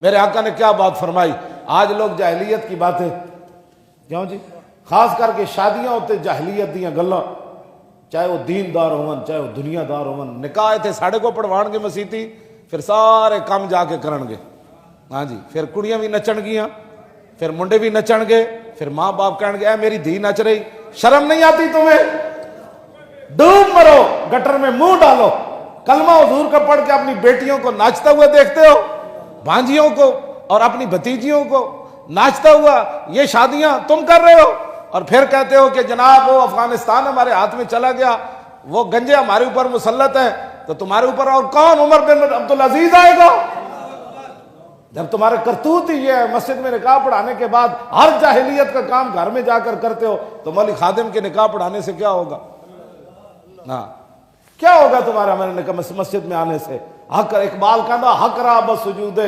میرے آقا نے کیا بات فرمائی؟ آج لوگ جاہلیت کی باتیں، کیوں جی؟ خاص کر کے شادیاں ہوتے جاہلیت دیاں گلاں، چاہے وہ دیندار ہون چاہے وہ دنیا دار ہون، نکاح تے ساڑھے کو پڑھوان گے مسیتی، پھر سارے کام جا کے کرن گے، ہاں جی، پھر کڑیاں بھی نچن گیاں، پھر منڈے بھی نچن گے، پھر ماں باپ کہن گے اے میری دھی نچ رہی، شرم نہیں آتی تمہیں؟ ڈوب مرو گٹر میں منہ ڈالو، کلمہ حضور کا پڑھ کے اپنی بیٹیوں کو ناچتا ہوا دیکھتے ہو، بھانجیوں کو اور اپنی بھتیجیوں کو ناچتا ہوا، یہ شادیاں تم کر رہے ہو، اور پھر کہتے ہو کہ جناب وہ افغانستان ہمارے ہاتھ میں چلا گیا، وہ گنجے ہمارے اوپر مسلط ہیں، تو تمہارے اوپر اور کون عمر بن عبدالعزیز آئے گا؟ جب تمہارے کرتوت ہی یہ ہے، مسجد میں نکاح پڑھانے کے بعد ہر جاہلیت کا کام گھر میں جا کر کرتے ہو، تو مولوی خادم کے نکاح پڑھانے سے کیا ہوگا؟ ہاں کیا ہوگا تمہارا ہمارے مسجد میں آنے سے؟ حق، اقبال کہنا حق را بسجود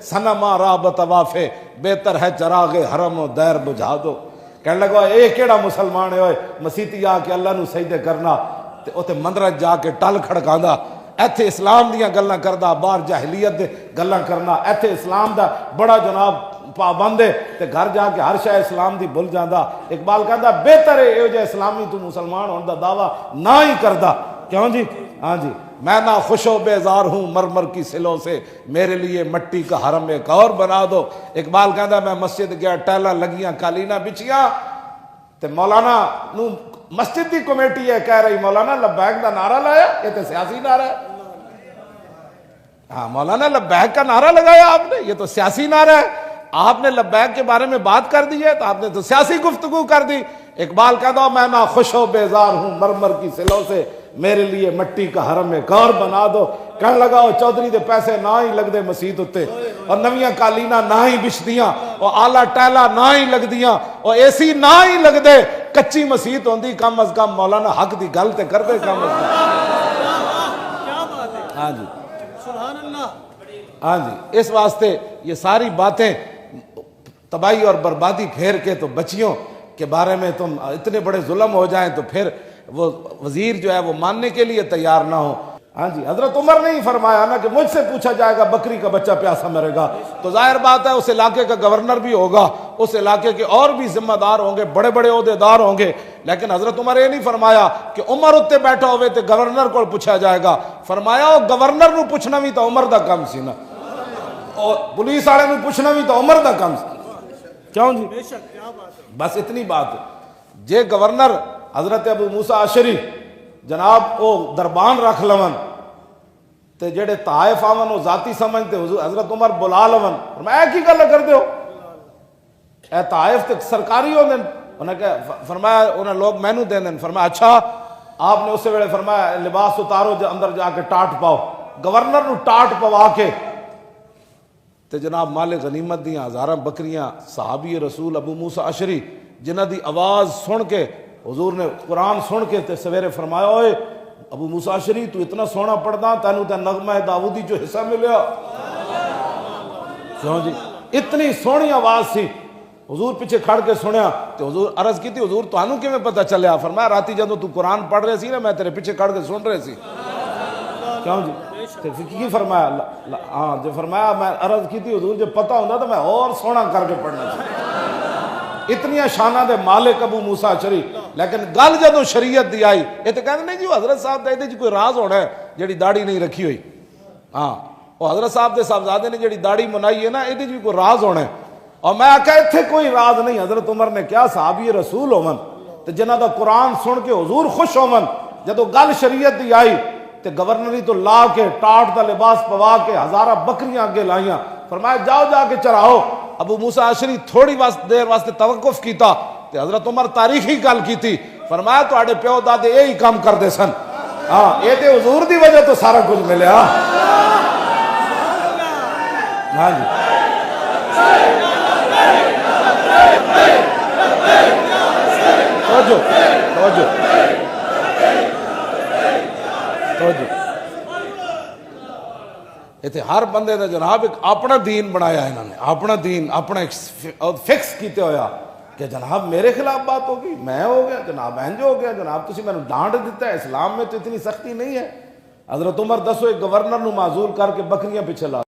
صنما را بطوافے، بہتر ہے چراغ حرم و دیر بجھا دو۔ کہنے لگا اے کیڑا مسلمان ہے مسیتی آ کے اللہ نو سجدے کرنا تے اوتے مندرج جا کے ٹل کھڑکاندا، ایتھے اسلام دیاں گلاں کردا، باہر جاہلیت دے گلاں کرنا، ایتھے اسلام دا بڑا جناب پابند ہے تے گھر جا کے ہر شے اسلام دی بھول جاندا۔ اقبال کہندا بہتر ہے اے جے اسلامی تو مسلمان ہون دا دعویٰ نہ ہی کردا، کیوں جی؟ ہاں جی، میں نہ خوش و بیزار ہوں مرمر کی سلوں سے، میرے لیے مٹی کا حرم ایک اور بنا دو۔ اقبال کہندا میں مسجد گیا، ٹیلاں لگیاں، قالیناں بچیاں، تے مولانا نو مسجد دی کمیٹی ہے کہہ رہی مولانا لبیک دا نعرہ لایا، یہ تے سیاسی نعرہ ہے۔ ہاں مولانا لبیک کا نعرہ لگایا آپ نے، یہ تو سیاسی نعرہ ہے۔ آپ نے لبیک کے بارے میں بات کر دی ہے تو آپ نے تو سیاسی گفتگو کر دی۔ اقبال کہتا ہوں میں نہ خوش و بیزار ہوں مرمر کی سلوں سے، میرے لیے مٹی کا حرم ایک اور بنا دو۔ کہنے لگا وہ چودھری دے پیسے نہ ہی لگ دے مسیت اتے، اور نویاں قالیناں نہ ہی بچ دیاں، اور آلہ ٹیلا نہ ہی لگ دیاں، اور اے سی نہ ہی لگ دے، کچی مسیت ہوندی کم از کم مولانا حق دی گل تے کر دے کم از کم۔ ہاں جی سبحان اللہ۔ ہاں جی، اس واسطے یہ ساری باتیں تباہی اور بربادی پھیر کے تو بچیوں کے بارے میں تم اتنے بڑے ظلم ہو جائیں تو پھر وہ وزیر جو ہے وہ ماننے کے لیے تیار نہ ہو۔ ہاں جی، حضرت عمر نے ہی فرمایا نا کہ مجھ سے پوچھا جائے گا بکری کا بچہ پیاسا مرے گا، تو ظاہر بات ہے اس علاقے کا گورنر بھی ہوگا، اس علاقے کے اور بھی ذمہ دار ہوں گے، بڑے بڑے عہدیدار ہوں گے، لیکن حضرت عمر یہ نہیں فرمایا کہ عمر اتنے بیٹھا ہوئے تو گورنر کو پوچھا جائے گا، فرمایا وہ گورنر نو پوچھنا بھی تو عمر دا کام سی نا، اور پولیس والے نو پوچھنا بھی تو عمر دا کام سی، کیوں جی؟ بس اتنی بات ہے۔ جے گورنر حضرت ابو موسیٰ اشعری جناب او دربان رکھ لون تے جڑے طائف آون وہ ذاتی سمجھتے حضرت عمر بلا لون، فرمایا کی گل کر دے ہو، اے طائف تے سرکاری ہو دن، انہیں کہ فرمایا انہیں لوگ مینو دے دن، فرمایا اچھا۔ آپ نے اسے ویلے فرمایا لباس اتارو اندر جا کے ٹاٹ پاؤ، گورنر نو ٹاٹ پوا کے تے جناب مال غنیمت دیاں ہزاراں بکریاں صحابی رسول ابو موسیٰ اشعری جنہ دی آواز سن کے حضور نے قرآن سن کے تے سویرے فرمایا اوئے ابو موسیٰ اشعری تو اتنا سونا پڑھدا تینوں تے نغمہ داؤدی جو حصہ ملیا، کیوں جی؟ اتنی سونی آواز سی، حضور پیچھے کھڑ کے سنیا تے حضور عرض کی تھی حضور تانوں کیویں پتہ چلیا؟ فرمایا راتی جدوں تو قرآن پڑھ رہے سی نا میں تیرے پیچھے کھڑ کے سن رہے سی، کیوں جی؟ کی فرمایا ہاں جو فرمایا میں عرض کی تھی حضور جب پتہ ہوندا تو میں اور سونا کر کے پڑھنا چاہیے۔ اتنی شانہ دے مالک ابو موسیٰ اشعری، لیکن گل جدوں شریعت دی آئی یہ تو کہتے نہیں جی وہ حضرت صاحب دا یہ کوئی راز ہونا ہے جڑی داڑھی نہیں رکھی ہوئی، ہاں وہ حضرت صاحب دے صاحبزادے نے جڑی داڑھی منائی ہے نا یہ بھی کوئی راز ہونا ہے، اور میں آکھا اتھے کوئی راز نہیں۔ حضرت عمر نے کیا صحابی رسول ہومن تے جنہ دا قرآن سن کے حضور خوش ہومن، جدوں گل شریعت دی آئی تے گورنری تو لا کے ٹاٹ دا لباس پوا کے ہزارہ بکریاں اگے لائیاں، فرمایا جاؤ جا کے چراؤ۔ ابو موسیٰ اشعری تھوڑی دیر واسطے توقف کیتا تے حضرت عمر تاریخی گل کی تھی، فرمایا تواڈے پیو دادے یہی کام کردے سن، ہاں یہ تے حضور دی وجہ تو سارا کچھ ملیا۔ ہاں جی توجہ توجہ توجہ، یہ ہر بندے دا جناب ایک اپنا دین بنایا انہوں نے، اپنا دین اپنا فکس کیتے ہویا کہ جناب میرے خلاف بات ہوگی میں ہو گیا جناب انج ہو گیا جناب تسی میں ڈانٹ دیتا ہے، اسلام میں تو اتنی سختی نہیں ہے۔ حضرت عمر دسو ایک گورنر نو معزول کر کے بکریاں پیچھے لا